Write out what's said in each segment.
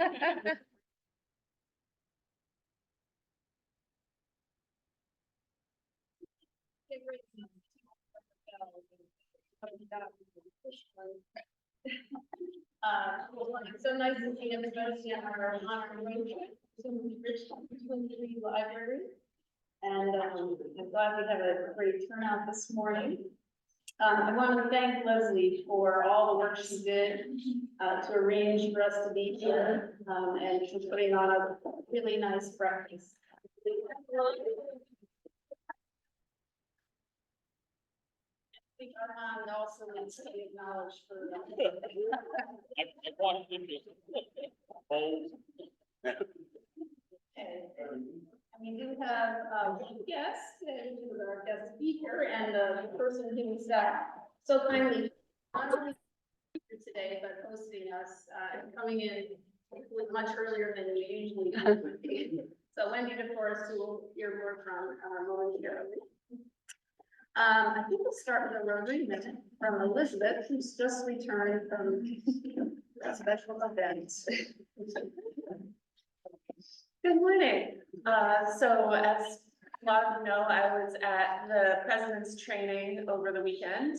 It's so nice to see everybody on our road trip to Williston-Richmond Library. And I'm glad we have a great turnout this morning. I want to thank Leslie for all the work she did to arrange for us to be here and for putting on a really nice breakfast. I think Armand also needs to be acknowledged for that. We do have one guest today, who is our guest speaker, and the person who's so kindly not only here today, but hosting us and coming in much earlier than we usually do. So Wendy, of course, who will hear more from momentarily. I think we'll start with a Rotary minute from Elizabeth, who's just returned from a special event. Good morning. So as a lot of you know, I was at the President's training over the weekend.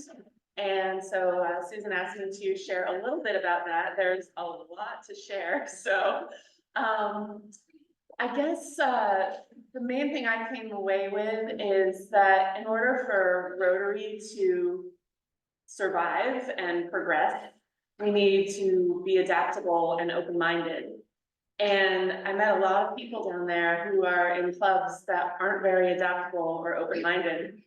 And so Susan asked me to share a little bit about that. There's a lot to share. So I guess the main thing I came away with is that in order for Rotary to survive and progress, we need to be adaptable and open-minded. And I met a lot of people down there who are in clubs that aren't very adaptable or open-minded.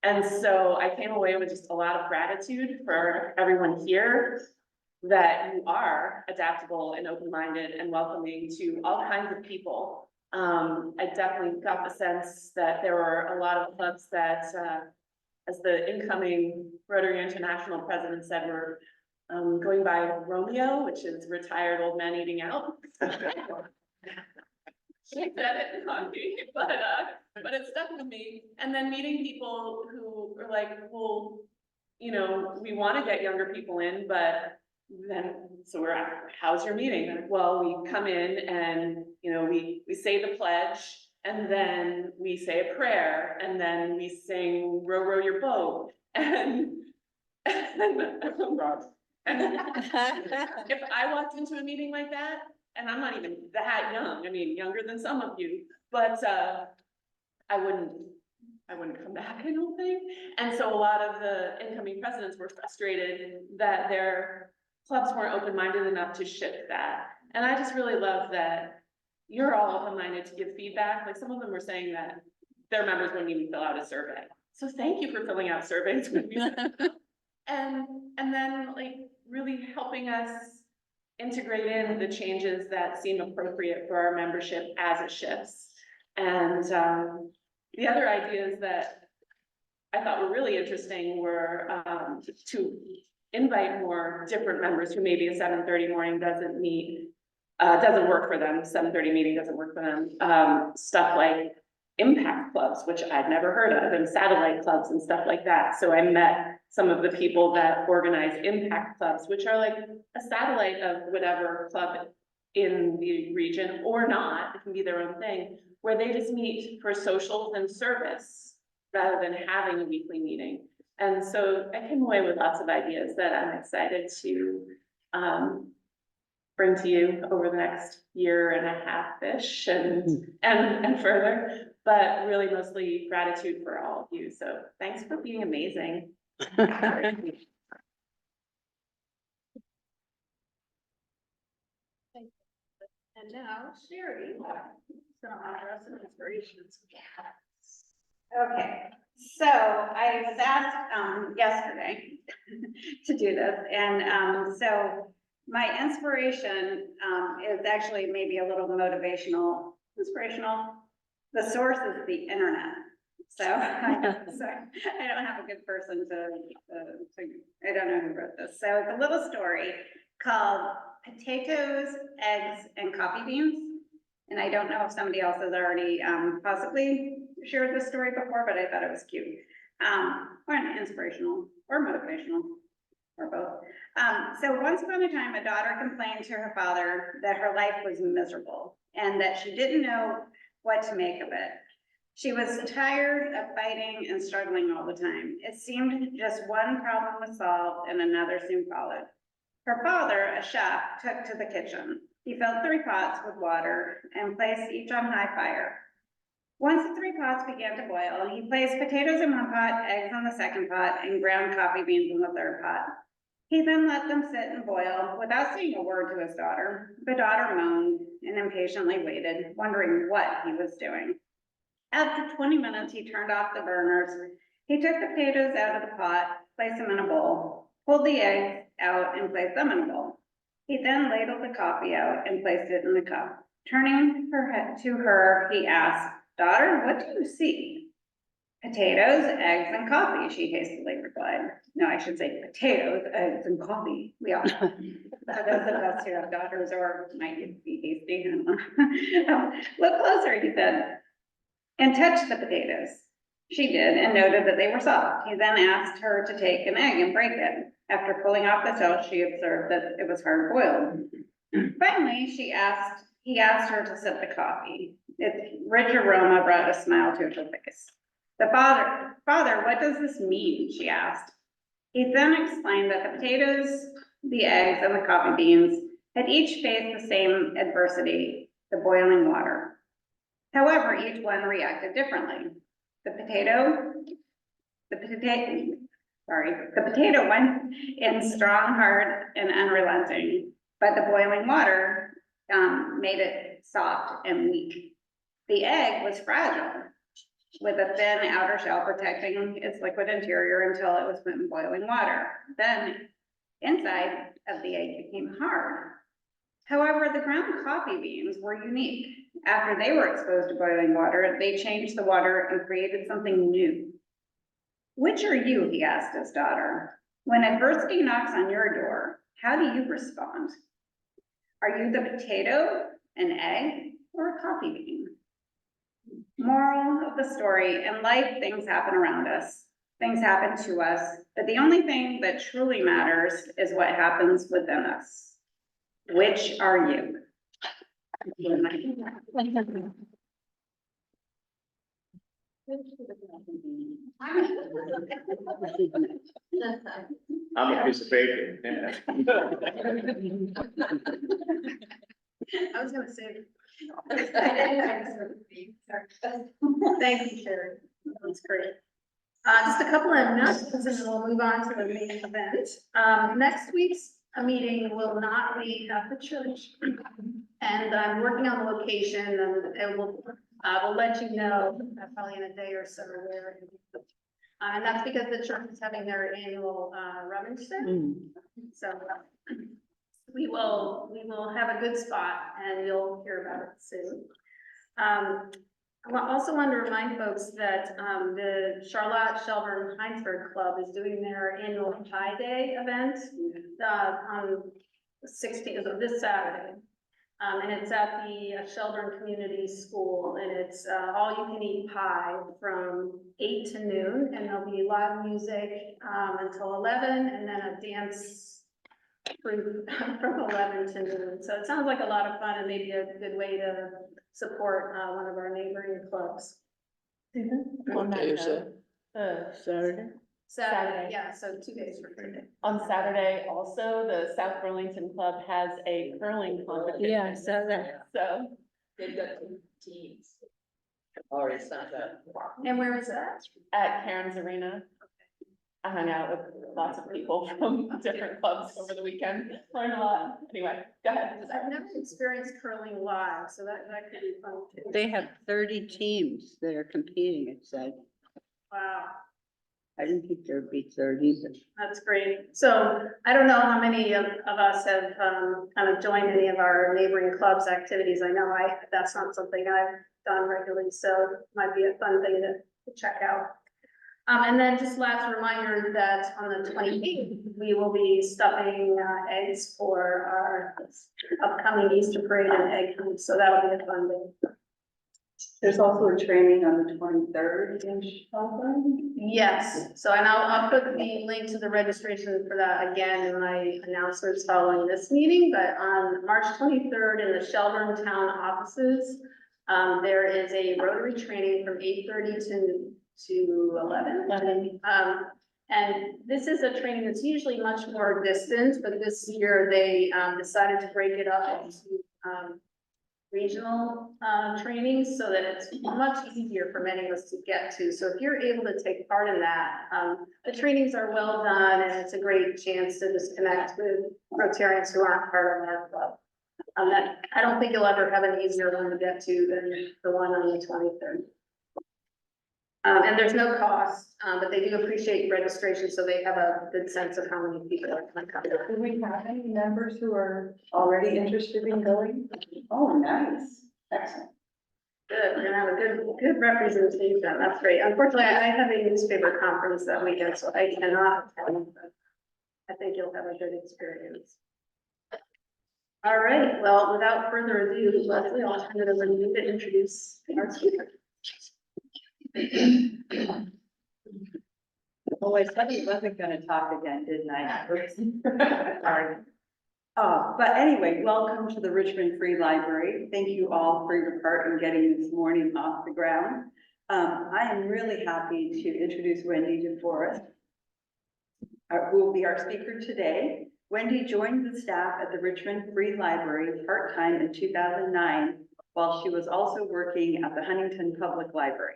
And so I came away with just a lot of gratitude for everyone here, that you are adaptable and open-minded and welcoming to all kinds of people. I definitely got the sense that there were a lot of clubs that, as the incoming Rotary International president said, were going by Romeo, which is retired old man eating out. She said it on me, but it stuck with me. And then meeting people who were like, well, you know, we want to get younger people in, but then, so we're at, how's your meeting? Well, we come in and, you know, we say the pledge, and then we say a prayer, and then we sing row, row your boat. And if I walked into a meeting like that, and I'm not even that young, I mean, younger than some of you, but I wouldn't come back, I don't think. And so a lot of the incoming presidents were frustrated that their clubs weren't open-minded enough to shift that. And I just really love that you're all open-minded to give feedback. Like some of them were saying that their members wouldn't even fill out a survey. So thank you for filling out surveys with me. And then like really helping us integrate in the changes that seem appropriate for our membership as it shifts. And the other ideas that I thought were really interesting were to invite more different members who maybe a 7:30 morning doesn't work for them. 7:30 meeting doesn't work for them. Stuff like impact clubs, which I'd never heard of, and satellite clubs and stuff like that. So I met some of the people that organize impact clubs, which are like a satellite of whatever club in the region, or not, it can be their own thing, where they just meet for socials and service rather than having a weekly meeting. And so I came away with lots of ideas that I'm excited to bring to you over the next year and a half-ish and further, but really mostly gratitude for all of you. So thanks for being amazing. And now Sherry is going to offer us some inspirations. Okay, so I was asked yesterday to do this, and so my inspiration is actually maybe a little motivational, inspirational. The source is the internet. So I don't have a good person to I don't know who wrote this. So it's a little story called Potatoes, Eggs, and Coffee Beans. And I don't know if somebody else has already possibly shared this story before, but I thought it was cute. Or inspirational or motivational. or both. So once upon a time, a daughter complained to her father that her life was miserable and that she didn't know what to make of it. She was tired of fighting and struggling all the time. It seemed just one problem was solved and another soon followed. Her father, a chef, took to the kitchen. He filled 3 pots with water and placed each on high fire. Once the 3 pots began to boil, he placed potatoes in one pot, eggs on the second pot, and ground coffee beans in the third pot. He then let them sit and boil without saying a word to his daughter. The daughter moaned and impatiently waited, wondering what he was doing. After 20 minutes, he turned off the burners. He took the potatoes out of the pot, placed them in a bowl, pulled the eggs out and placed them in a bowl. He then ladled the coffee out and placed it in the cup. Turning her head to her, he asked, "Daughter, what do you see?" "Potatoes, eggs, and coffee," she hastily replied. No, I should say potatoes, eggs, and coffee. We all know. Those of us who have daughters or might be hasty. Look closer, he said, and touched the potatoes. She did and noted that they were soft. He then asked her to take an egg and break it. After pulling off the shell, she observed that it was hard boiled. Finally, he asked her to sip the coffee. Its rich aroma brought a smile to her face. The father, what does this mean?" she asked. He then explained that the potatoes, the eggs, and the coffee beans had each faced the same adversity, the boiling water. However, each one reacted differently. The potato went in strong, hard, and unrelenting, but the boiling water made it soft and weak. The egg was fragile, with a thin outer shell protecting its liquid interior until it was put in boiling water. Then, inside of the egg became hard. However, the ground coffee beans were unique. After they were exposed to boiling water, they changed the water and created something new. "Which are you?" he asked his daughter. "When adversity knocks on your door, how do you respond? Are you the potato, an egg, or a coffee bean?" Moral of the story: in life, things happen around us. Things happen to us, but the only thing that truly matters is what happens within us. Which are you? I'm a piece of bacon. Yeah. I was gonna say. Thank you, Sherry. That's great. Just a couple of announcements and then we'll move on to the main event. Next week's meeting will not be at the church. And I'm working on the location and we'll let you know probably in a day or so where. And that's because the church is having their annual rummage sale. So we will have a good spot and you'll hear about it soon. I also want to remind folks that the Charlotte Shelburne Heinsberg Club is doing their annual Pie Day event on the 16th of this Saturday. And it's at the Shelburne Community School, and it's all you can eat pie from 8 to noon, and there'll be live music until 11, and then a dance from 11 to noon. So it sounds like a lot of fun and maybe a good way to support one of our neighboring clubs. On that note, Saturday, yeah, so 2 days from today. On Saturday, also, the South Burlington Club has a curling competition. Yeah, I saw that. So, They've got 2 teams. Or it's not that. And where is that? at Karen's Arena, I hung out with lots of people from different clubs over the weekend, learned a lot. Anyway, go ahead. I've never experienced curling live, so that could be fun too. They have 30 teams that are competing, it said. Wow. I didn't think there'd be 30, but That's great. So I don't know how many of us have kind of joined any of our neighboring clubs activities. I know that's not something I've done regularly, so it might be a fun thing to check out. And then just last reminder that on the 28th, we will be stuffing eggs for our upcoming Easter parade and egg hunt. So that'll be a fun day. There's also a training on the 23rd in Chicago. Yes, so and I'll put the link to the registration for that again in my announcements following this meeting, but on March 23rd in the Shelburne Town offices, there is a Rotary training from 8:30 to 11. And this is a training that's usually much more distant, but this year they decided to break it up into regional trainings so that it's much easier for many of us to get to. So if you're able to take part in that, the trainings are well done and it's a great chance to just connect with Rotarians who aren't part of our club. I don't think you'll ever have an easier one to get to than the one on the 23rd. And there's no cost, but they do appreciate registration, so they have a good sense of how many people are going to come. Do we have any members who are already interested in going? Oh, nice. Excellent. Good, we're gonna have a good representation, that's great. Unfortunately, I have a newspaper conference that weekend, so I cannot attend, but I think you'll have a good experience. All right, well, without further ado, Leslie, I'll turn it over to you to introduce our speaker. Oh, I said he wasn't gonna talk again, didn't I? Sorry. But anyway, welcome to the Richmond Free Library. Thank you all for your part in getting this morning off the ground. I am really happy to introduce Wendy DeForest, who will be our speaker today. Wendy joined the staff at the Richmond Free Library part-time in 2009, while she was also working at the Huntington Public Library.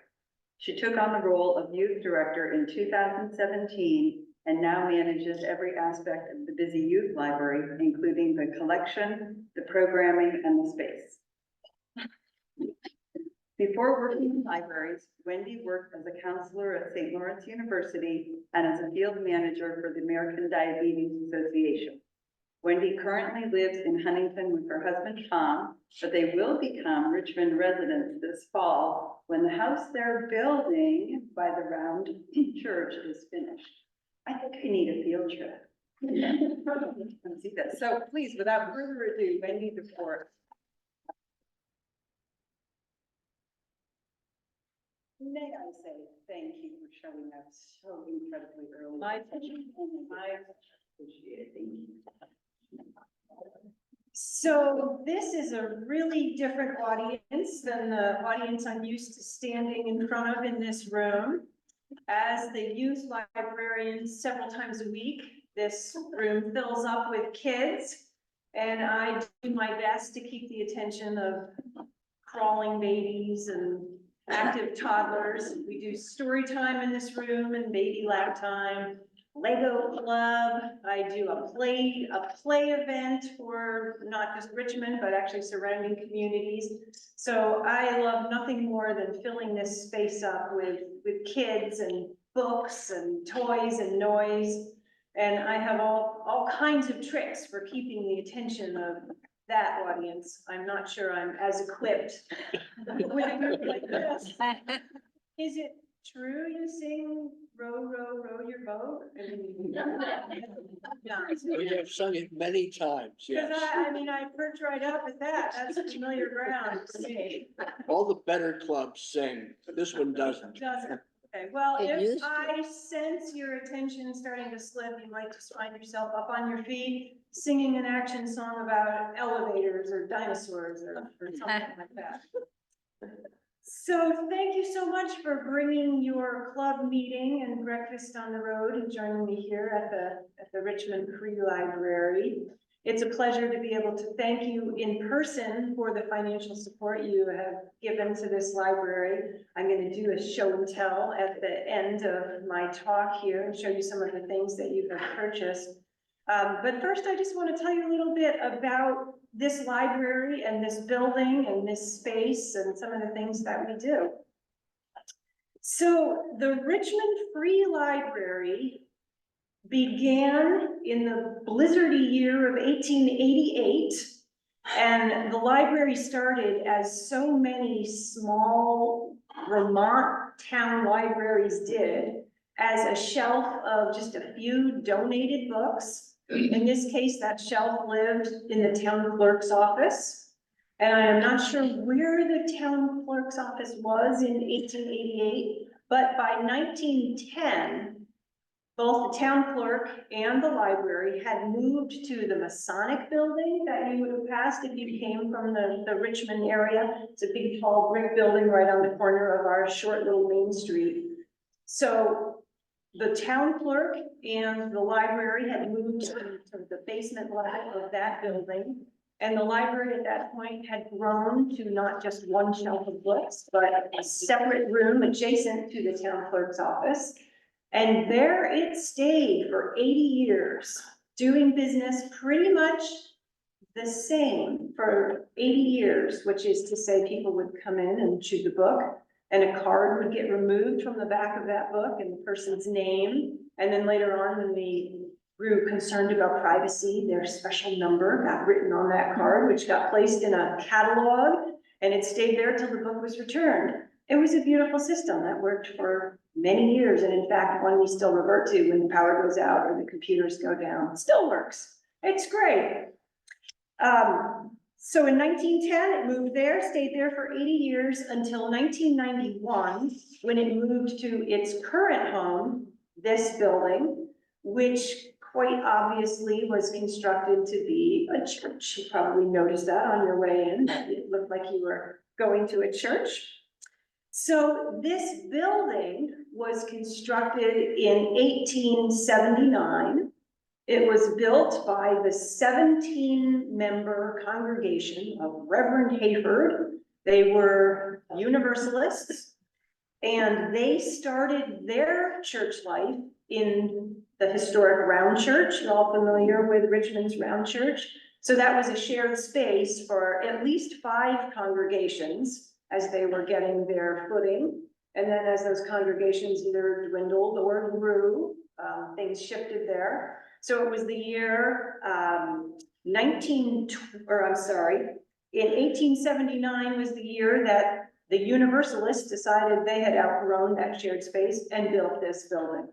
She took on the role of youth director in 2017 and now manages every aspect of the busy youth library, including the collection, the programming, and the space. Before working in libraries, Wendy worked as a counselor at St. Lawrence University and as a field manager for the American Diabetes Association. Wendy currently lives in Huntington with her husband, Tom, but they will become Richmond residents this fall when the house they're building by the Round Church is finished. I think I need a field trip. Let's see that. So please, without further ado, Wendy DeForest. May I say thank you for showing up so incredibly early. My pleasure. Appreciate it. Thank you. So this is a really different audience than the audience I'm used to standing in front of in this room. As the youth librarian several times a week, this room fills up with kids, and I do my best to keep the attention of crawling babies and active toddlers. We do story time in this room and baby lap time. Lego club. I do a play event for not just Richmond, but actually surrounding communities. So I love nothing more than filling this space up with kids and books and toys and noise. And I have all kinds of tricks for keeping the attention of that audience. I'm not sure I'm as equipped with a group like this. Is it true you sing row, row, row your boat? We have sung it many times, yes. Because I mean, I perch right up at that. That's familiar ground for me. All the better clubs sing, this one doesn't. Doesn't. Okay, well, It if used to. I sense your attention starting to slip, you might just find yourself up on your feet singing an action song about elevators or dinosaurs or something like that. So thank you so much for bringing your club meeting and breakfast on the road and joining me here at the Richmond Free Library. It's a pleasure to be able to thank you in person for the financial support you have given to this library. I'm going to do a show and tell at the end of my talk here and show you some of the things that you have purchased. But first, I just want to tell you a little bit about this library and this building and this space and some of the things that we do. So the Richmond Free Library began in the blizzardy year of 1888, and the library started as so many small Vermont town libraries did, as a shelf of just a few donated books. In this case, that shelf lived in the town clerk's office. And I am not sure where the town clerk's office was in 1888, but by 1910, both the town clerk and the library had moved to the Masonic building that you would have passed if you came from the Richmond area. It's a big, tall brick building right on the corner of our short little main street. So the town clerk and the library had moved to the basement level of that building. And the library at that point had grown to not just one shelf of books, but a separate room adjacent to the town clerk's office. And there it stayed for 80 years, doing business pretty much the same for 80 years, which is to say people would come in and choose a book, and a card would get removed from the back of that book and the person's name. And then later on, when they grew concerned about privacy, their special number got written on that card, which got placed in a catalog, and it stayed there till the book was returned. It was a beautiful system that worked for many years, and in fact, one we still revert to when the power goes out or the computers go down. It still works. It's great. So in 1910, it moved there, stayed there for 80 years until 1991, when it moved to its current home, this building, which quite obviously was constructed to be a church. You probably noticed that on your way in. It looked like you were going to a church. So this building was constructed in 1879. It was built by the 17-member congregation of Reverend Hayford. They were Universalists, and they started their church life in the historic Round Church. You're all familiar with Richmond's Round Church. So that was a shared space for at least 5 congregations as they were getting their footing. And then as those congregations either dwindled or grew, things shifted there. So it was the year in 1879 was the year that the Universalists decided they had outgrown that shared space and built this building.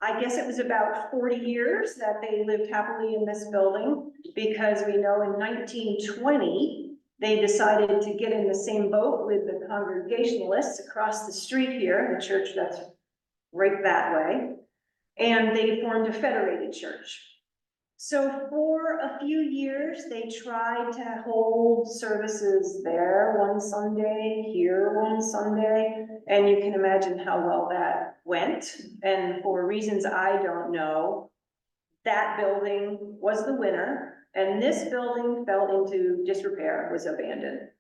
I guess it was about 40 years that they lived happily in this building, because we know in 1920, they decided to get in the same boat with the Congregationalists across the street here, the church that's right that way, and they formed a federated church. So for a few years, they tried to hold services there one Sunday, here one Sunday, and you can imagine how well that went. And for reasons I don't know, that building was the winner, and this building fell into disrepair, was abandoned.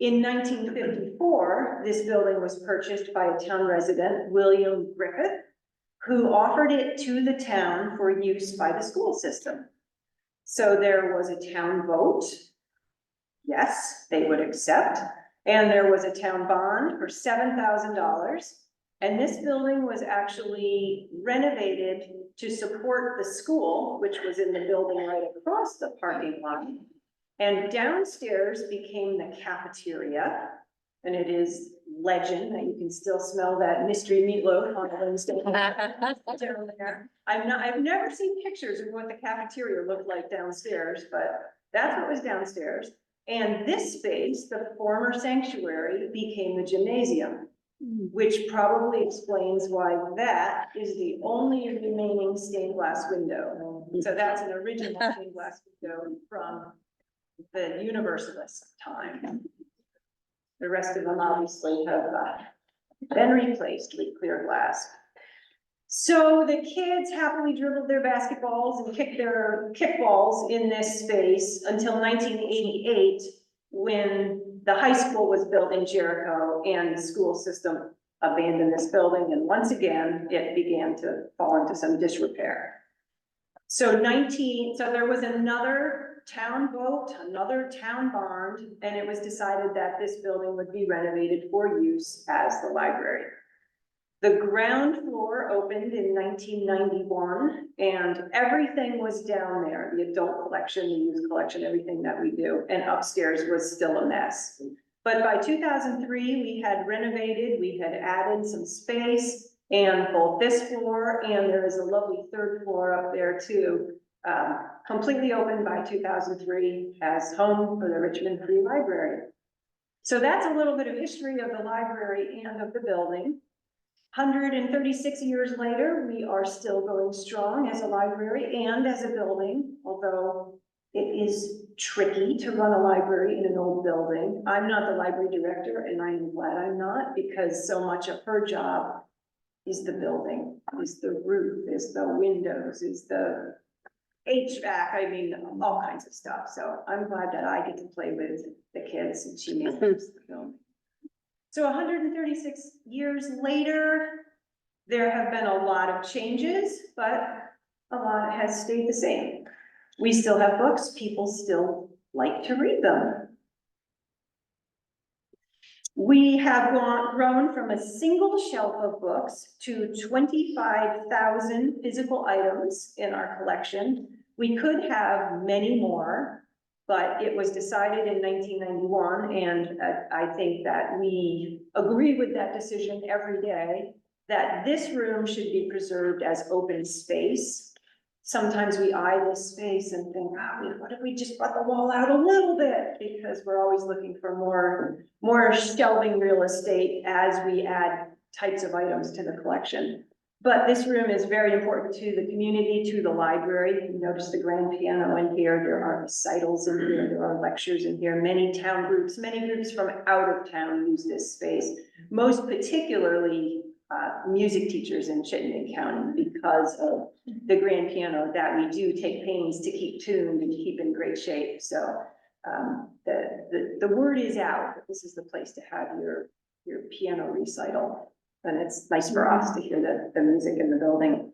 In 1954, this building was purchased by a town resident, William Griffith, who offered it to the town for use by the school system. So there was a town vote. Yes, they would accept. And there was a town bond for $7,000. And this building was actually renovated to support the school, which was in the building right across the parking lot. And downstairs became the cafeteria. And it is legend that you can still smell that mystery meatloaf on a Wednesday. Down there. I've never seen pictures of what the cafeteria looked like downstairs, but that's what was downstairs. And this space, the former sanctuary, became the gymnasium, which probably explains why that is the only remaining stained glass window. So that's an original stained glass window from the Universalist time. The rest of them obviously have been replaced with clear glass. So the kids happily dribbled their basketballs and kicked their kickballs in this space until 1988, when the high school was built in Jericho and the school system abandoned this building. And once again, it began to fall into some disrepair. So there was another town vote, another town bond, and it was decided that this building would be renovated for use as the library. The ground floor opened in 1991, and everything was down there, the adult collection, the youth collection, everything that we do, and upstairs was still a mess. But by 2003, we had renovated, we had added some space, and both this floor, and there is a lovely third floor up there too, completely opened by 2003 as home for the Richmond Free Library. So that's a little bit of history of the library and of the building. 136 years later, we are still going strong as a library and as a building, although it is tricky to run a library in an old building. I'm not the library director, and I am glad I'm not, because so much of her job is the building, is the roof, is the windows, is the HVAC, I mean, all kinds of stuff. So I'm glad that I get to play with the kids and she manages the building. So 136 years later, there have been a lot of changes, but a lot has stayed the same. We still have books, people still like to read them. We have grown from a single shelf of books to 25,000 physical items in our collection. We could have many more, but it was decided in 1991, and I think that we agree with that decision every day, that this room should be preserved as open space. Sometimes we eye this space and think, oh, what if we just brought the wall out a little bit? Because we're always looking for more shelving real estate as we add types of items to the collection. But this room is very important to the community, to the library. You notice the grand piano in here, there are recitals in here, there are lectures in here, many town groups, many groups from out of town use this space, most particularly music teachers in Chittenden County, because of the grand piano that we do take pains to keep tuned and keep in great shape. So the word is out that this is the place to have your piano recital. And it's nice for us to hear the music in the building.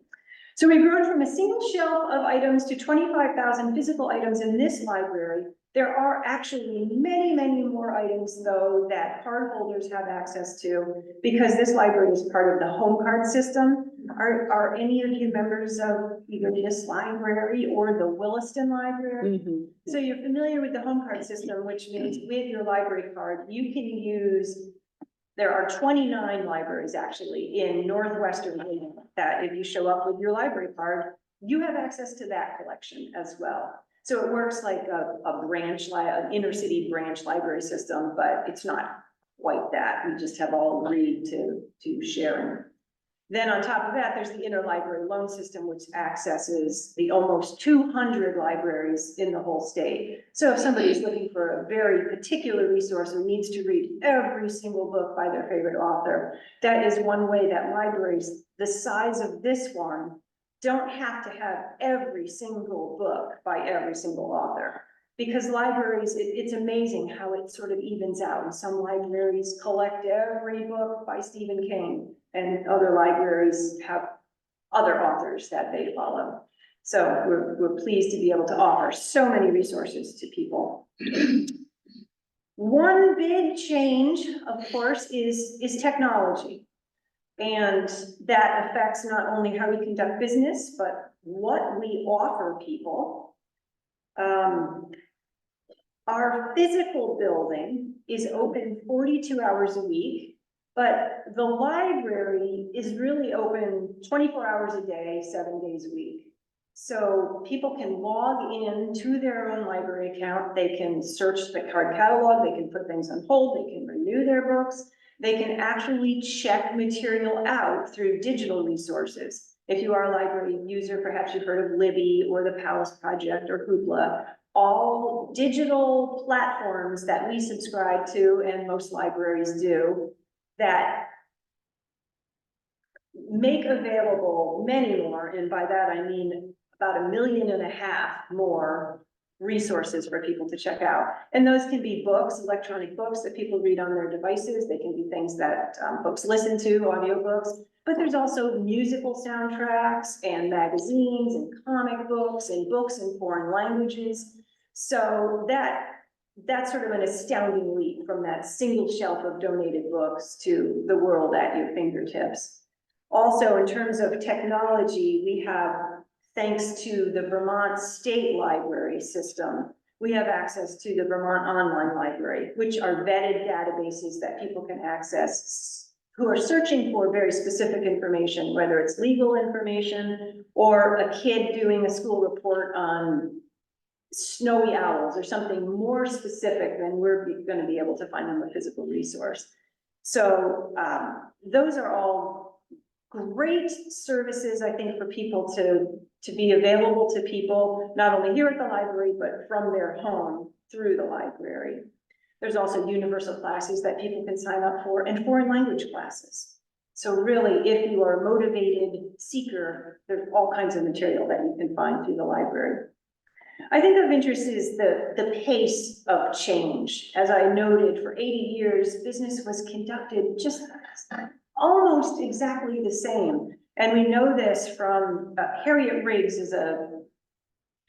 So we've grown from a single shelf of items to 25,000 physical items in this library. There are actually many, many more items, though, that card holders have access to, because this library is part of the home card system. Are any of you members of either this library or the Williston Library? Mm-hmm. So you're familiar with the home card system, which means with your library card, you can use. There are 29 libraries actually in northwestern Virginia that if you show up with your library card, you have access to that collection as well. So it works like a branch, an inner city branch library system, but it's not quite that. We just have all agreed to sharing. Then on top of that, there's the interlibrary loan system, which accesses the almost 200 libraries in the whole state. So if somebody's looking for a very particular resource and needs to read every single book by their favorite author, that is one way that libraries the size of this one don't have to have every single book by every single author. Because libraries, it's amazing how it sort of evens out. And some libraries collect every book by Stephen King, and other libraries have other authors that they follow. So we're pleased to be able to offer so many resources to people. One big change, of course, is technology. And that affects not only how we conduct business, but what we offer people. Our physical building is open 42 hours a week, but the library is really open 24 hours a day, 7 days a week. So people can log in to their own library account. They can search the card catalog. They can put things on hold. They can renew their books. They can actually check material out through digital resources. If you are a library user, perhaps you've heard of Libby or the Palace Project or Hoopla, all digital platforms that we subscribe to, and most libraries do, that make available many more, and by that I mean about 1.5 million more resources for people to check out. And those can be books, electronic books that people read on their devices. They can be things that folks listen to, audiobooks, but there's also musical soundtracks and magazines and comic books and books in foreign languages. So that's sort of an astounding leap from that single shelf of donated books to the world at your fingertips. Also, in terms of technology, we have, thanks to the Vermont State Library System, we have access to the Vermont Online Library, which are vetted databases that people can access who are searching for very specific information, whether it's legal information or a kid doing a school report on snowy owls or something more specific than we're gonna be able to find them a physical resource. So, those are all great services, I think, for people to be available to people, not only here at the library, but from their home through the library. There's also universal classes that people can sign up for and foreign language classes. So really, if you are a motivated seeker, there's all kinds of material that you can find through the library. I think of interest is the pace of change. As I noted, for 80 years, business was conducted just almost exactly the same. And we know this from Harriet Riggs is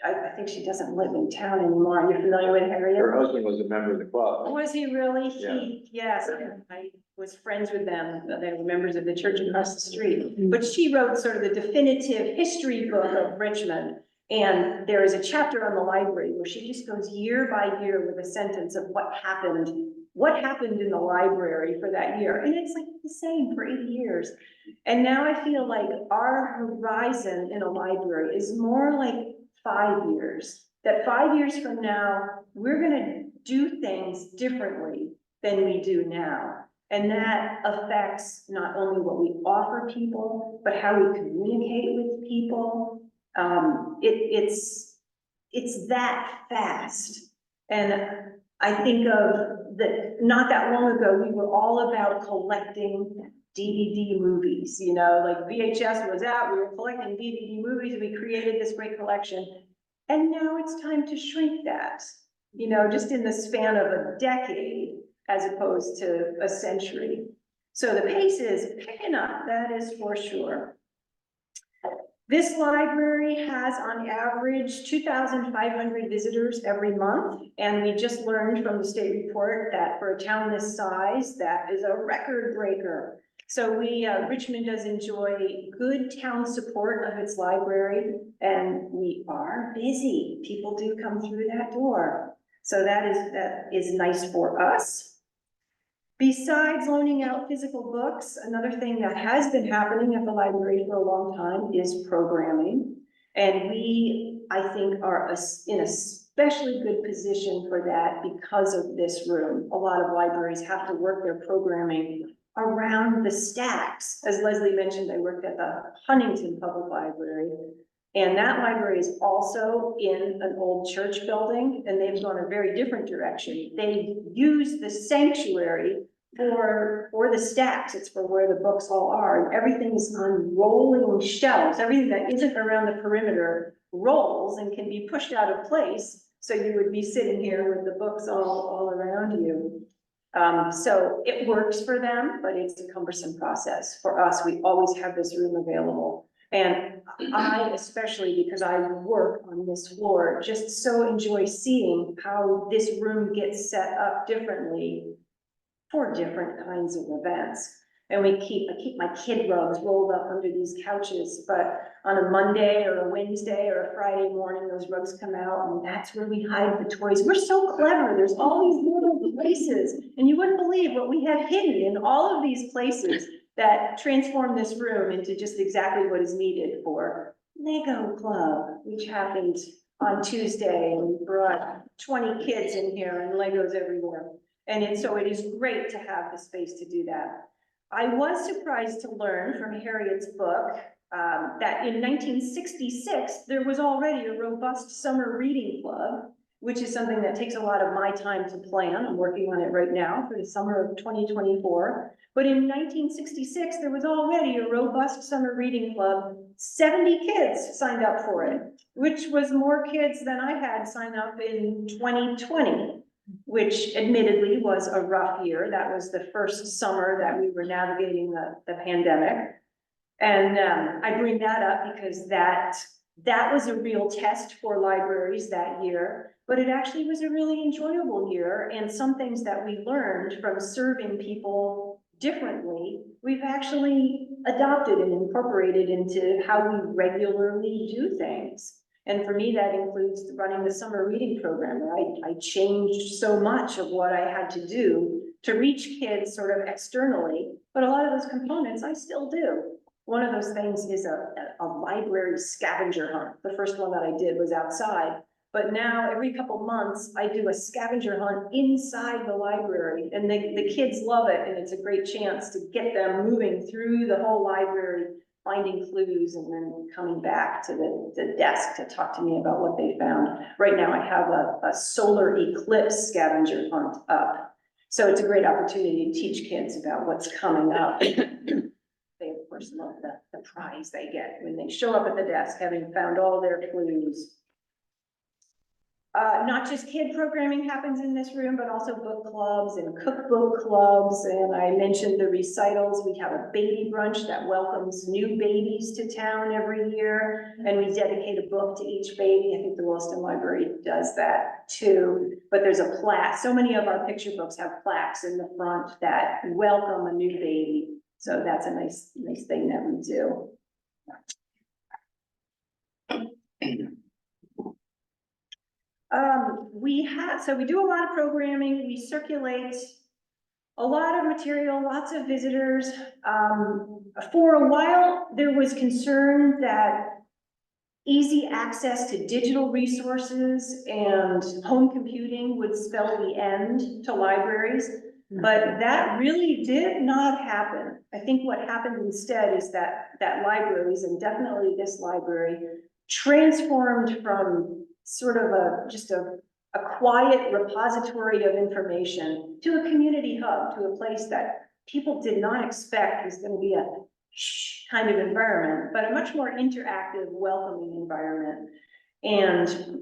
I think she doesn't live in town anymore. Are you familiar with Harriet? Her husband was a member of the club. Was he really? Yeah. Yes, I was friends with them. They were members of the church across the street. But she wrote sort of the definitive history book of Richmond. And there is a chapter on the library where she just goes year by year with a sentence of what happened in the library for that year. And it's like the same for 80 years. And now I feel like our horizon in a library is more like 5 years. That 5 years from now, we're gonna do things differently than we do now. And that affects not only what we offer people, but how we communicate with people. It's that fast. And I think of not that long ago, we were all about collecting DVD movies, you know, like VHS was out, we were collecting DVD movies, we created this great collection. And now it's time to shrink that, you know, just in the span of a decade, as opposed to a century. So the pace is picking up, that is for sure. This library has on average 2,500 visitors every month. And we just learned from the state report that for a town this size, that is a record breaker. So Richmond does enjoy good town support of its library, and we are busy. People do come through that door. So that is nice for us. Besides loaning out physical books, another thing that has been happening at the library for a long time is programming. And we, I think, are in a especially good position for that because of this room. A lot of libraries have to work their programming around the stacks. As Leslie mentioned, I worked at the Huntington Public Library. And that library is also in an old church building, and they've gone a very different direction. They use the sanctuary for the stacks. It's for where the books all are. And everything is on rolling shelves. Everything that isn't around the perimeter rolls and can be pushed out of place. So you would be sitting here with the books all around you. So it works for them, but it's a cumbersome process. For us, we always have this room available. And I, especially because I work on this floor, just so enjoy seeing how this room gets set up differently for different kinds of events. And I keep my kid rugs rolled up under these couches, but on a Monday or a Wednesday or a Friday morning, those rugs come out and that's where we hide the toys. We're so clever. There's all these little places, and you wouldn't believe what we have hidden in all of these places that transform this room into just exactly what is needed for Lego Club, which happened on Tuesday, and we brought 20 kids in here and Legos everywhere. And so it is great to have the space to do that. I was surprised to learn from Harriet's book that in 1966, there was already a robust summer reading club, which is something that takes a lot of my time to plan. I'm working on it right now for the summer of 2024. But in 1966, there was already a robust summer reading club. 70 kids signed up for it, which was more kids than I had sign up in 2020, which admittedly was a rough year. That was the first summer that we were navigating the pandemic. And I bring that up because that was a real test for libraries that year, but it actually was a really enjoyable year. And some things that we learned from serving people differently, we've actually adopted and incorporated into how we regularly do things. And for me, that includes running the summer reading program, where I changed so much of what I had to do to reach kids sort of externally, but a lot of those components I still do. One of those things is a library scavenger hunt. The first one that I did was outside. But now every couple months, I do a scavenger hunt inside the library, and the kids love it, and it's a great chance to get them moving through the whole library, finding clues, and then coming back to the desk to talk to me about what they found. Right now, I have a solar eclipse scavenger hunt up. So it's a great opportunity to teach kids about what's coming up. They, of course, love the prize they get when they show up at the desk, having found all their clues. Not just kid programming happens in this room, but also book clubs and cookbook clubs. And I mentioned the recitals. We have a baby brunch that welcomes new babies to town every year. And we dedicate a book to each baby. I think the Williston Library does that too. But there's a plaque. So many of our picture books have plaques in the front that welcome a new baby. So that's a nice thing that we do. We do a lot of programming, we circulate a lot of material, lots of visitors. For a while, there was concern that easy access to digital resources and home computing would spell the end to libraries, but that really did not happen. I think what happened instead is that libraries, and definitely this library, transformed from sort of just a quiet repository of information to a community hub, to a place that people did not expect was going to be a kind of environment, but a much more interactive, welcoming environment. And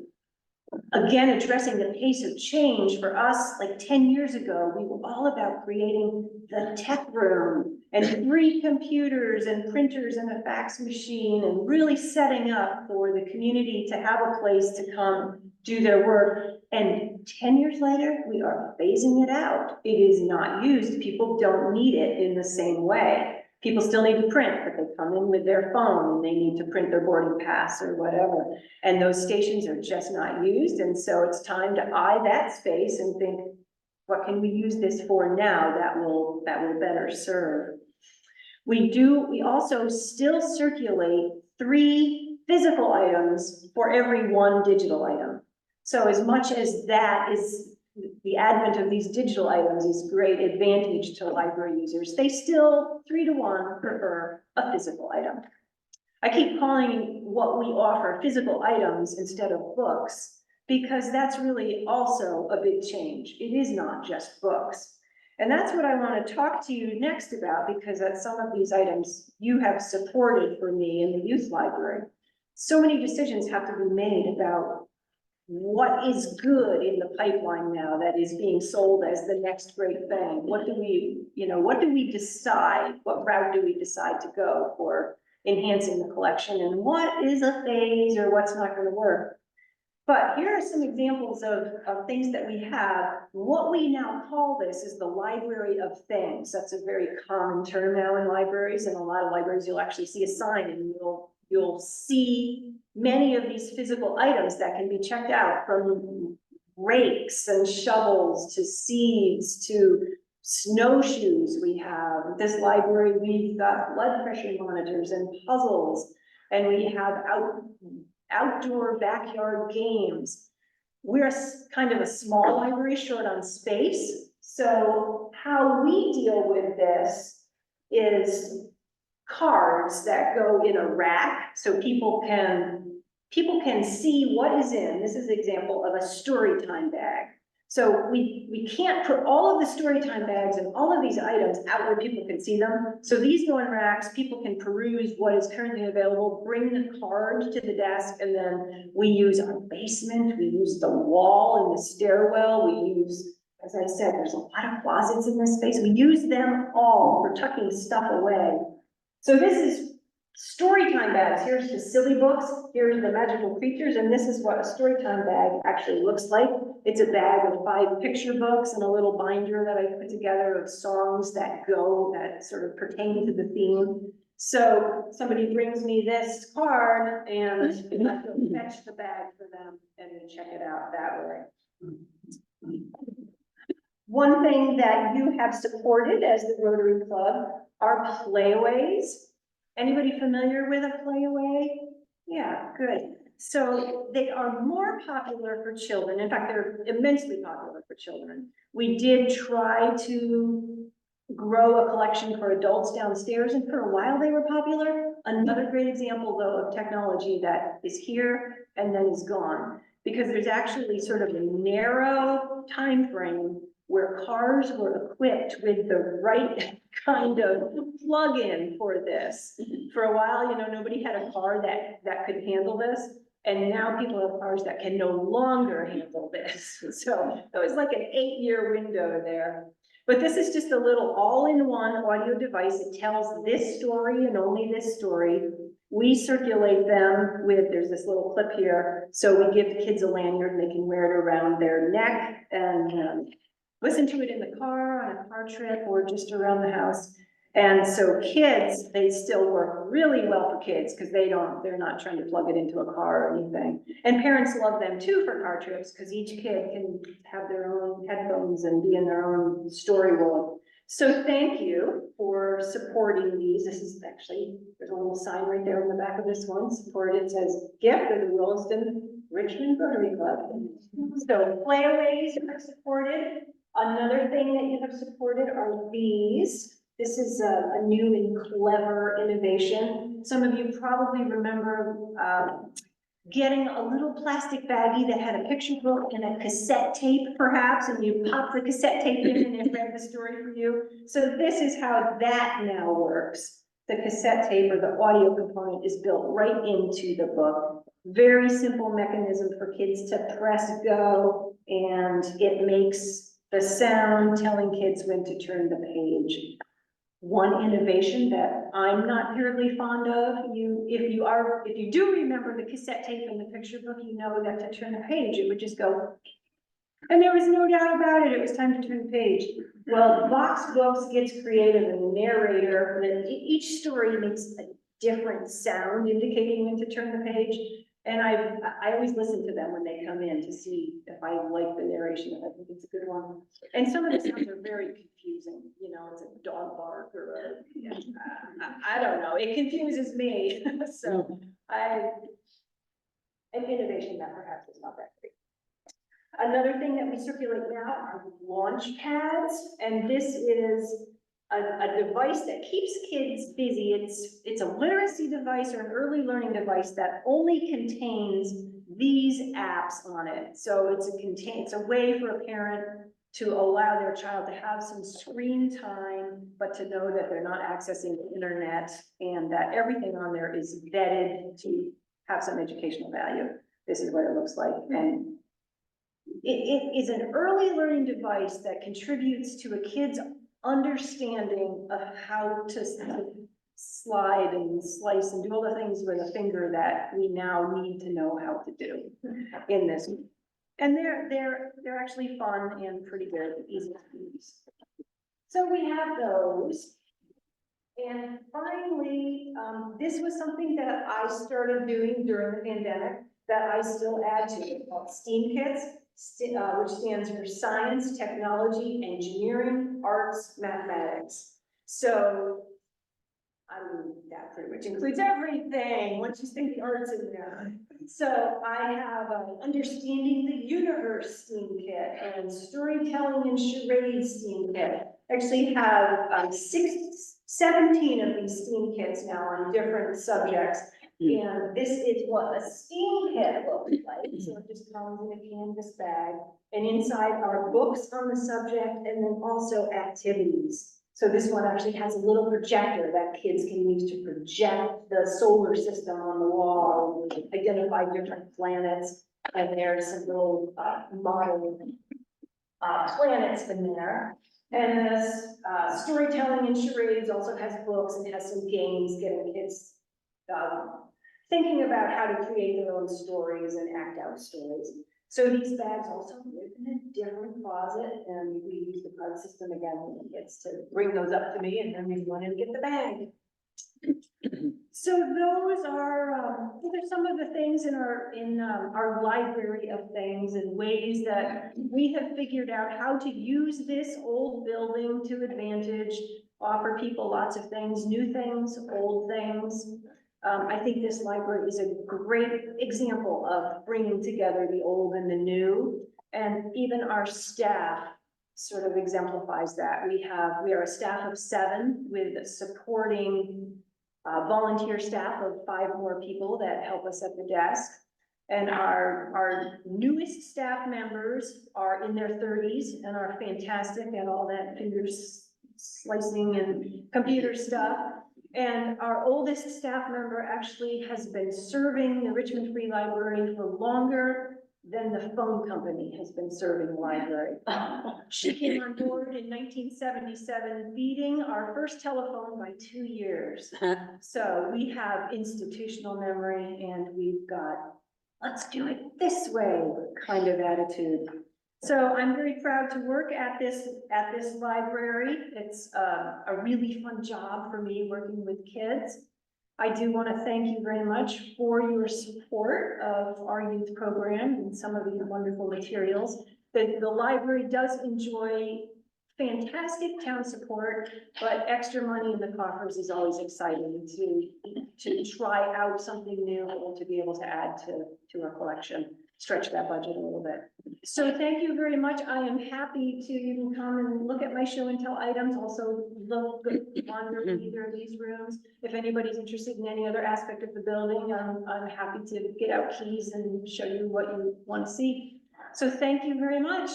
again, addressing the pace of change for us, like 10 years ago, we were all about creating the tech room and 3 computers and printers and a fax machine, and really setting up for the community to have a place to come do their work. And 10 years later, we are phasing it out. It is not used. People don't need it in the same way. People still need to print, but they come in with their phone and they need to print their boarding pass or whatever. And those stations are just not used. And so it's time to eye that space and think, what can we use this for now that will better serve? We also still circulate 3 physical items for every 1 digital item. So as much as that is the advent of these digital items is great advantage to library users, they still 3 to 1 prefer a physical item. I keep calling what we offer physical items instead of books, because that's really also a big change. It is not just books. And that's what I want to talk to you next about, because that's some of these items you have supported for me in the youth library. So many decisions have to be made about what is good in the pipeline now that is being sold as the next great thing. What do we decide? What route do we decide to go for enhancing the collection? And what is a phase or what's not going to work? But here are some examples of things that we have. What we now call this is the library of things. That's a very common term now in libraries. In a lot of libraries, you'll actually see a sign and you'll see many of these physical items that can be checked out, from rakes and shovels to seeds to snowshoes. We have this library, we've got blood pressure monitors and puzzles, and we have outdoor backyard games. We're kind of a small library short on space. So how we deal with this is cards that go in a rack so people can see what is in. This is an example of a story time bag. So we can't put all of the story time bags and all of these items out where people can see them. So these go in racks, people can peruse what is currently available, bring the card to the desk, and then we use our basement, we use the wall and the stairwell, we use, as I said, there's a lot of closets in this space. We use them all for tucking stuff away. So this is storytime bags. Here's the silly books, here's the magical creatures, and this is what a storytime bag actually looks like. It's a bag of 5 picture books and a little binder that I put together of songs that sort of pertain to the theme. So somebody brings me this card and I go fetch the bag for them and then check it out that way. One thing that you have supported as the Rotary Club are playaways. Anybody familiar with a playaway? Yeah, good. So they are more popular for children. In fact, they're immensely popular for children. We did try to grow a collection for adults downstairs, and for a while they were popular. Another great example, though, of technology that is here and then is gone, because there's actually sort of a narrow time frame where cars were equipped with the right kind of plug-in for this. For a while, you know, nobody had a car that could handle this. And now people have cars that can no longer handle this. So it was like an 8-year window there. But this is just a little all-in-one audio device. It tells this story and only this story. We circulate them with, there's this little clip here. So we give kids a lanyard and they can wear it around their neck and listen to it in the car, on a car trip, or just around the house. And so kids, they still work really well for kids because they're not trying to plug it into a car or anything. And parents love them too for car trips because each kid can have their own headphones and be in their own story world. So thank you for supporting these. This is actually, there's a little sign right there on the back of this one. Support, it says gift of the Williston-Richmond Rotary Club. So playaways are supported. Another thing that you have supported are these. This is a new and clever innovation. Some of you probably remember getting a little plastic baggie that had a picture book and a cassette tape perhaps, and you pop the cassette tape in and it read the story for you. So this is how that now works. The cassette tape or the audio component is built right into the book. Very simple mechanism for kids to press go, and it makes the sound telling kids when to turn the page. One innovation that I'm not terribly fond of, if you do remember the cassette tape and the picture book, you know that to turn the page, it would just go, and there was no doubt about it, it was time to turn the page. Well, Vox Books gets creative, and the narrator, and each story makes a different sound indicating when to turn the page. And I always listen to them when they come in to see if I like the narration, if I think it's a good one. And some of the sounds are very confusing, you know, it's a dog bark or I don't know, it confuses me. So an innovation that perhaps is not that great. Another thing that we circulate now are launch pads, and this is a device that keeps kids busy. It's a literacy device or an early learning device that only contains these apps on it. So it's a way for a parent to allow their child to have some screen time, but to know that they're not accessing the internet and that everything on there is vetted to have some educational value. This is what it looks like. And it is an early learning device that contributes to a kid's understanding of how to slide and slice and do all the things with a finger that we now need to know how to do in this. And they're actually fun and pretty good, easy to use. So we have those. And finally, this was something that I started doing during the pandemic that I still add to it, called STEAM Kits, which stands for Science, Technology, Engineering, Arts, Mathematics. So, that pretty much includes everything, once you stick the arts in there. So I have Understanding the Universe STEAM Kit and Storytelling and Charades STEAM Kit. Actually have 17 of these STEAM kits now on different subjects. And this is what a STEAM kit looks like. So it just comes in a canvas bag. And inside are books on the subject and then also activities. So this one actually has a little projector that kids can use to project the solar system on the wall, identify different planets. And there's some little model planets in there. And this Storytelling and Charades also has books and has some games getting kids thinking about how to create their own stories and act out stories. So these bags also live in a different closet, and we use the card system again when it gets to bring those up to me, and then we go in and get the bag. So those are some of the things in our library of things and ways that we have figured out how to use this old building to advantage offer people lots of things, new things, old things. I think this library is a great example of bringing together the old and the new. And even our staff sort of exemplifies that. We are a staff of 7 with supporting volunteer staff of 5 more people that help us at the desk. And our newest staff members are in their 30s and are fantastic at all that fingers slicing and computer stuff. And our oldest staff member actually has been serving the Richmond Free Library for longer than the phone company has been serving the library. She came on board in 1977, beating our first telephone by 2 years. So we have institutional memory, and we've got, let's do it this way kind of attitude. So I'm very proud to work at this library. It's a really fun job for me working with kids. I do want to thank you very much for your support of our youth program and some of these wonderful materials. The library does enjoy fantastic town support, but extra money in the coffers is always exciting to try out something new and to be able to add to our collection, stretch that budget a little bit. So thank you very much. I am happy to, you can come and look at my show and tell items, also wander in either of these rooms. If anybody's interested in any other aspect of the building, I'm happy to get out keys and show you what you want to see. So thank you very much.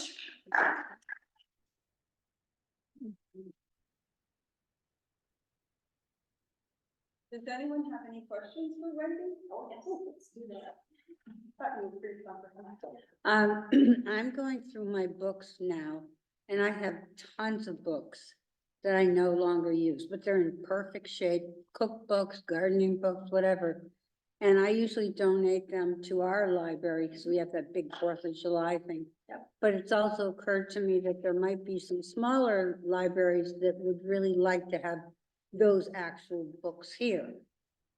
Does anyone have any questions for Wendy? Oh, yes, let's do that. I'm going through my books now, and I have tons of books that I no longer use, but they're in perfect shape, cookbooks, gardening books, whatever. And I usually donate them to our library because we have that big 4th of July thing. Yep. But it's also occurred to me that there might be some smaller libraries that would really like to have those actual books here.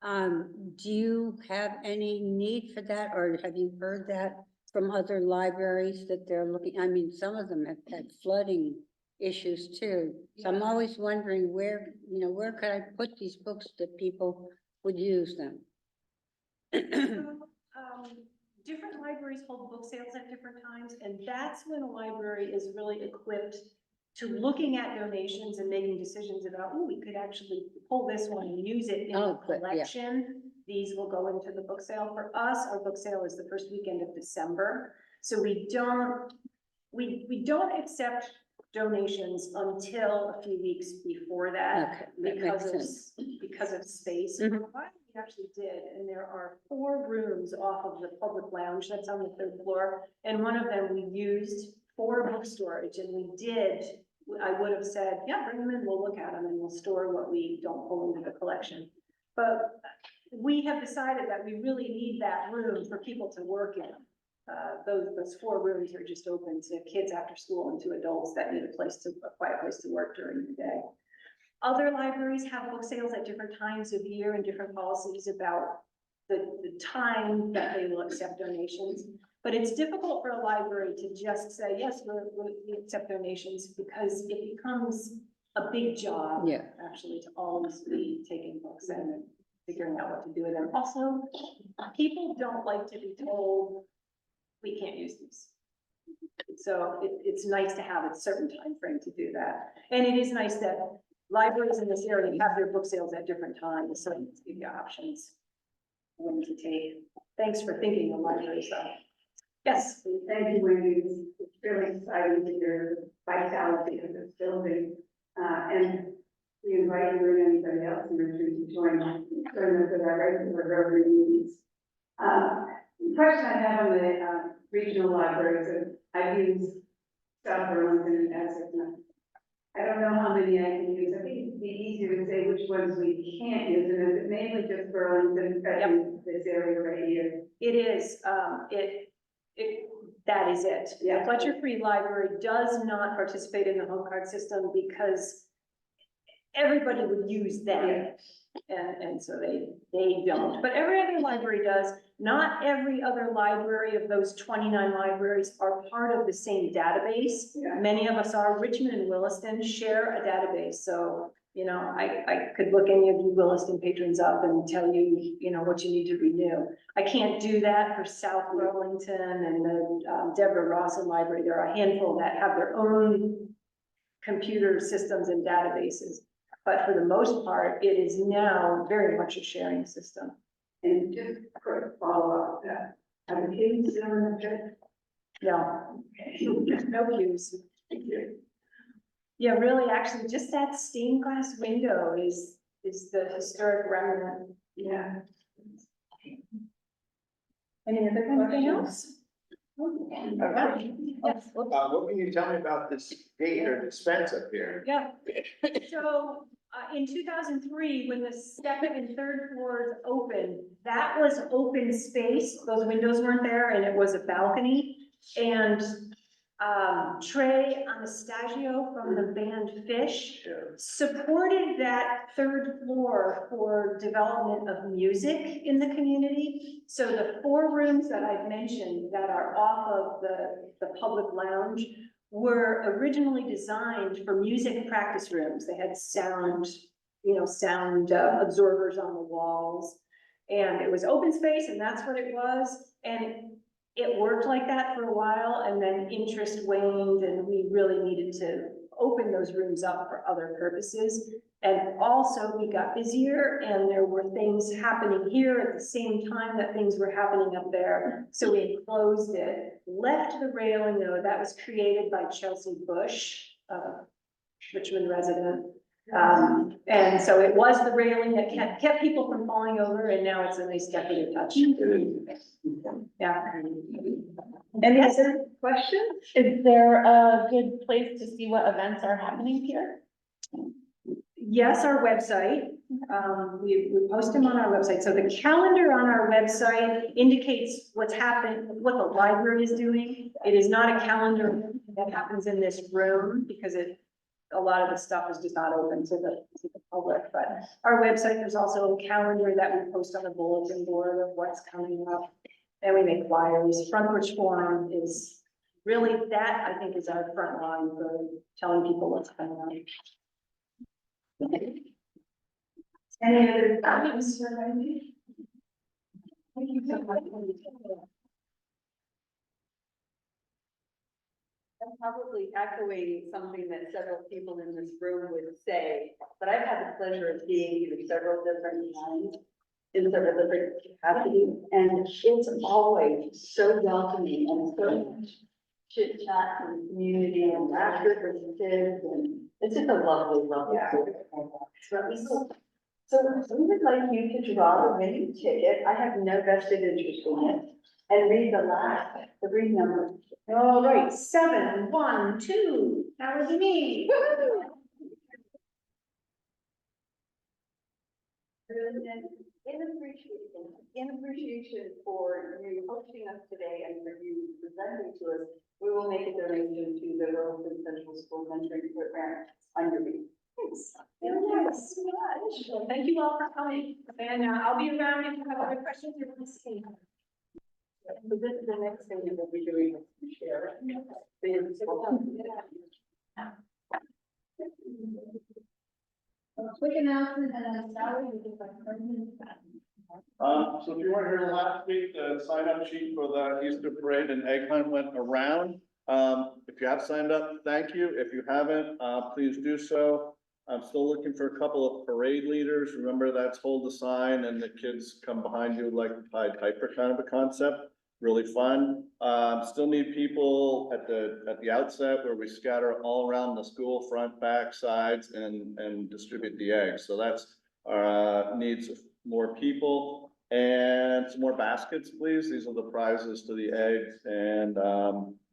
Do you have any need for that, or have you heard that from other libraries that they're looking? I mean, some of them have had flooding issues too. So I'm always wondering where could I put these books that people would use them? Different libraries hold book sales at different times, and that's when a library is really equipped to looking at donations and making decisions about, oh, we could actually pull this one and use it in the collection. These will go into the book sale. For us, our book sale is the first weekend of December. So we don't accept donations until a few weeks before that, because of space. Mhm. We actually did, and there are 4 rooms off of the public lounge that's on the 3rd floor, and one of them we used for book storage, and I would have said, yeah, bring them in, we'll look at them, and we'll store what we don't pull into the collection. But we have decided that we really need that room for people to work in. Those 4 rooms are just open to kids after school and to adults that need a quiet place to work during the day. Other libraries have book sales at different times of year and different policies about the time that they will accept donations. But it's difficult for a library to just say, yes, we accept donations, because it becomes a big job, actually, to always be taking books in and figuring out what to do with them. Also, people don't like to be told, we can't use these. So it's nice to have a certain time frame to do that. And it is nice that libraries in this area have their book sales at different times, so it's give you options when to take. Thanks for thinking of libraries, though. Yes. Thank you, Wendy. It's really exciting to hear the vitality of this building. And we invite you and anybody else in Richmond to join us at our regular Rotary meetings. The question I have on the regional libraries, and I've used South Burlington and Essex. I don't know how many I can use. I think it'd be easier to say which ones we can't use, and is it mainly just Burlington, this area right here? It is. That is it. Yeah. The Fletcher Free Library does not participate in the home card system because everybody would use them. And so they don't, but every other library does. Not every other library of those 29 libraries are part of the same database. Yeah. Many of us are. Richmond and Williston share a database, so You know, I could look any of you Williston patrons up and tell you, you know, what you need to renew. I can't do that for South Burlington and the Deborah Rawson Library. There are a handful that have their own computer systems and databases. But for the most part, it is now very much a sharing system. And just a quick follow-up, are the kids still in the church? No, no cues. Yeah, really, actually, just that stained glass window is the historic remnant. Yeah. Any other questions? What can you tell me about this gate or dispense up here? Yeah, so, in 2003, when the second and third floors opened, that was open space, those windows weren't there, and it was a balcony. And, Trey Anastasio from the band Fish supported that third floor for development of music in the community. So the 4 rooms that I've mentioned that are off of the public lounge were originally designed for music practice rooms. They had sound, sound absorbers on the walls. And it was open space, and that's what it was. And it worked like that for a while, and then interest waned, and we really needed to open those rooms up for other purposes. And also, we got busier, and there were things happening here at the same time that things were happening up there. So we enclosed it, left the railing, though, that was created by Chelsea Bush, Richmond resident. And so it was the railing that kept people from falling over, and now it's a nice decorative touch. Yeah. Any other questions? Is there a good place to see what events are happening here? Yes, our website, we post them on our website. So the calendar on our website indicates what's happening, what the library is doing. It is not a calendar that happens in this room because a lot of the stuff is just not open to the public. But our website, there's also a calendar that we post on the bulletin board of what's coming up. And we make flyers. Front Porch Forum is really, that I think is our front line for telling people what's coming on. Any other comments for Wendy? I'm probably echoing something that several people in this room would say, but I've had the pleasure of being in several different times, in several different capacities, and it's always so welcoming and so much chit chat and community and laughter for the kids, and it's just a lovely, lovely. So we would like you to draw the winning ticket. I have no vested interest in it, and read the last 3 numbers. All right, 7, 1, 2, that was me. In appreciation for you hosting us today and for you presenting to us, we will make a donation to the Williston Central School Mentoring Program on your behalf. Thanks. Yes, well, thank you all for coming, and I'll be around if you have other questions you want to see. So this is the next thing that we'll be doing is share. Quick announcement and then Sally, we can like. So if you weren't here last week, the sign up sheet for the Easter parade and egg hunt went around. If you have signed up, thank you. If you haven't, please do so. I'm still looking for a couple of parade leaders. Remember, that's hold the sign and the kids come behind you like the Pied Piper kind of a concept. Really fun. Still need people at the outset where we scatter all around the school, front, back, sides, and distribute the eggs. So that's needs more people and some more baskets, please. These are the prizes to the eggs, and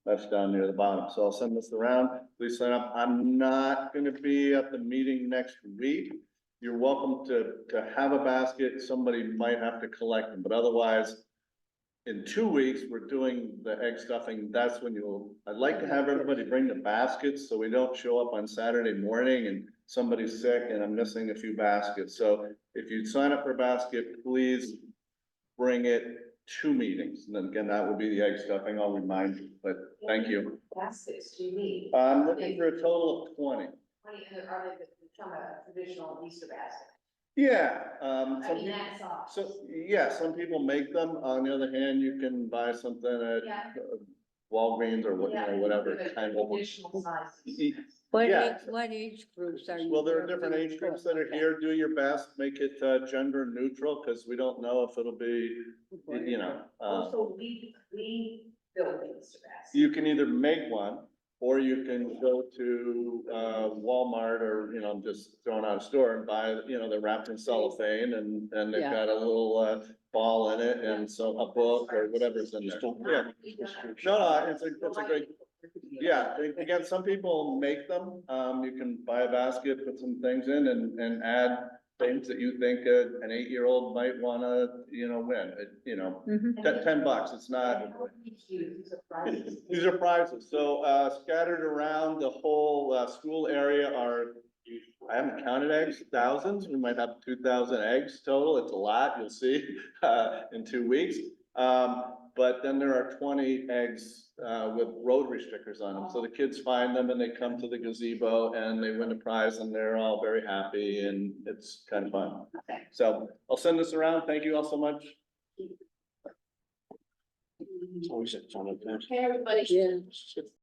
that's down near the bottom. So I'll send this around. Please sign up. I'm not gonna be at the meeting next week. You're welcome to have a basket. Somebody might have to collect them, but otherwise, in 2 weeks, we're doing the egg stuffing. That's when I'd like to have everybody bring the baskets so we don't show up on Saturday morning and somebody's sick and I'm missing a few baskets. So if you sign up for a basket, please bring it to meetings. And then again, that will be the egg stuffing. I'll remind you, but thank you. Baskets do you need? I'm looking for a total of 20. 20, and are they from a traditional Easter basket. Yeah, I mean, that's all. so, yeah, some people make them. On the other hand, you can buy something at Yeah. Walgreens or what, you know, whatever The kind of. traditional sizes. Yeah. What age groups are you? Well, there are different age groups that are here. Do your best, make it gender neutral, because we don't know if it'll be, you know. Also, we build the Easter basket. You can either make one, or you can go to Walmart or, you know, just throw it out of store and buy, you know, they're wrapped in cellophane and they've Yeah. got a little ball in it and so a book or whatever's in there. Yeah. No, it's a great, yeah, again, some people make them. You can buy a basket, put some things in and add things that you think an 8-year-old might wanna, you know, win. You know, Mhm. $10, it's not. These are prizes, so scattered around the whole school area are, I haven't counted eggs, thousands, we might have 2,000 eggs total, it's a lot, you'll see in 2 weeks. But then there are 20 eggs with Rotary stickers on them, so the kids find them and they come to the gazebo and they win a prize and they're all very happy and it's kind of fun. So I'll send this around, thank you all so much. It's always a ton of them. Hey, everybody. Yeah.